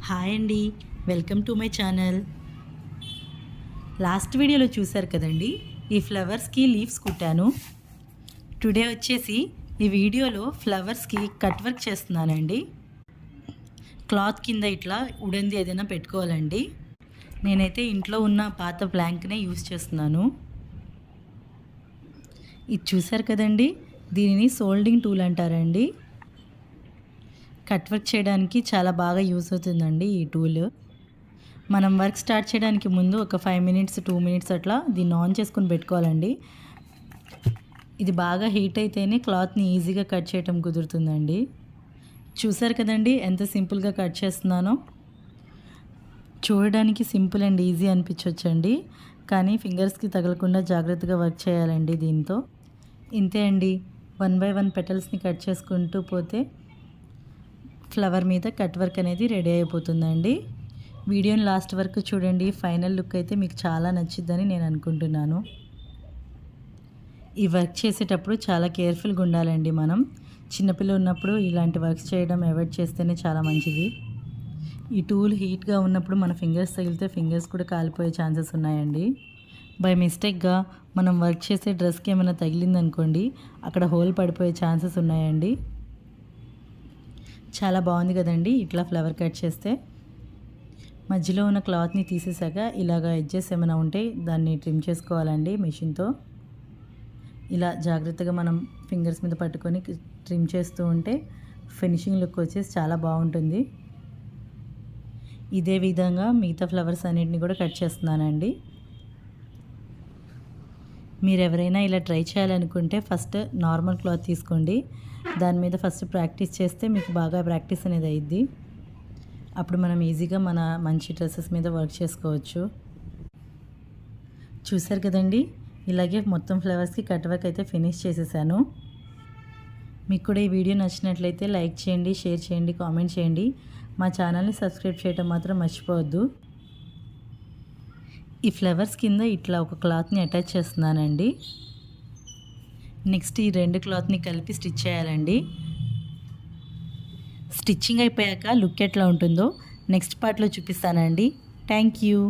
Hi అండి, welcome to my channel. Last వీడియోలో చూశారు కదండి, ఈ ఫ్లవర్స్కి లీవ్స్ కుట్టాను. టుడే వచ్చేసి ఈ వీడియోలో ఫ్లవర్స్కి కట్ వర్క్ చేస్తున్నానండి. క్లాత్ కింద ఇట్లా ఉడెంది ఏదైనా పెట్టుకోవాలండి. నేనైతే ఇంట్లో ఉన్న పాత ప్లాంక్నే యూస్ చేస్తున్నాను. ఇది చూశారు కదండి, దీనిని సోల్డింగ్ టూల్ అంటారండి. కట్ వర్క్ చేయడానికి చాలా బాగా యూస్ అవుతుందండి ఈ టూల్. మనం వర్క్ స్టార్ట్ చేయడానికి ముందు ఒక 5 మినిట్స్ 2 మినిట్స్ అట్లా దీన్ని ఆన్ చేసుకుని పెట్టుకోవాలండి. ఇది బాగా హీట్ అయితేనే క్లాత్ని ఈజీగా కట్ చేయటం కుదురుతుందండి. చూసారు కదండి ఎంత సింపుల్గా కట్ చేస్తున్నానో. చూడడానికి సింపుల్ అండ్ ఈజీ అనిపించవచ్చండి, కానీ ఫింగర్స్కి తగలకుండా జాగ్రత్తగా వర్క్ చేయాలండి దీంతో. ఇంతే అండి, 1 బై 1 పెటల్స్ని కట్ చేసుకుంటూ పోతే ఫ్లవర్ మీద కట్ వర్క్ అనేది రెడీ అయిపోతుందండి. వీడియోని లాస్ట్ వరకు చూడండి, ఫైనల్ లుక్ అయితే మీకు చాలా నచ్చిద్దని నేను అనుకుంటున్నాను. ఈ వర్క్ చేసేటప్పుడు చాలా కేర్ఫుల్గా ఉండాలండి. మనం చిన్నపిల్లలు ఉన్నప్పుడు ఇలాంటి వర్క్స్ చేయడం అవాయిడ్ చేస్తేనే చాలా మంచిది. ఈ టూల్ హీట్గా ఉన్నప్పుడు మన ఫింగర్స్ తగిలితే ఫింగర్స్ కూడా కాలిపోయే ఛాన్సెస్ ఉన్నాయండి. బై మిస్టేక్గా మనం వర్క్ చేసే డ్రెస్కి ఏమైనా తగిలిందనుకోండి, అక్కడ హోల్ పడిపోయే ఛాన్సెస్ ఉన్నాయండి. చాలా బాగుంది కదండి ఇట్లా ఫ్లవర్ కట్ చేస్తే. మధ్యలో ఉన్న క్లాత్ని తీసేసాక ఇలాగ ఎడ్జెస్ ఏమైనా ఉంటే దాన్ని ట్రిమ్ చేసుకోవాలండి మెషిన్తో. ఇలా జాగ్రత్తగా మనం ఫింగర్స్ మీద పట్టుకొని ట్రిమ్ చేస్తూ ఉంటే ఫినిషింగ్ లుక్ వచ్చేసి చాలా బాగుంటుంది. ఇదే విధంగా మిగతా ఫ్లవర్స్ అన్నిటిని కూడా కట్ చేస్తున్నానండి. మీరు ఎవరైనా ఇలా ట్రై చేయాలనుకుంటే ఫస్ట్ నార్మల్ క్లాత్ తీసుకోండి. దాని మీద ఫస్ట్ ప్రాక్టీస్ చేస్తే మీకు బాగా ప్రాక్టీస్ అనేది అయ్యిద్ది. అప్పుడు మనం ఈజీగా మన మంచి డ్రెస్సెస్ మీద వర్క్ చేసుకోవచ్చు. చూసారు కదండి, ఇలాగే మొత్తం ఫ్లవర్స్కి కట్ వర్క్ అయితే ఫినిష్ చేసేసాను. మీకు కూడా ఈ వీడియో నచ్చినట్లయితే లైక్ చేయండి, షేర్ చేయండి, కామెంట్ చేయండి. మా ఛానల్ని సబ్స్క్రైబ్ చేయడం మాత్రం మర్చిపోవద్దు. ఈ ఫ్లవర్స్ కింద ఇట్లా ఒక క్లాత్ని అటాచ్ చేస్తున్నానండి. నెక్స్ట్ ఈ 2 క్లాత్ని కలిపి స్టిచ్ చేయాలండి. స్టిచ్చింగ్ అయిపోయాక లుక్ ఎట్లా ఉంటుందో నెక్స్ట్ పార్ట్లో చూపిస్తానండి. Thank you.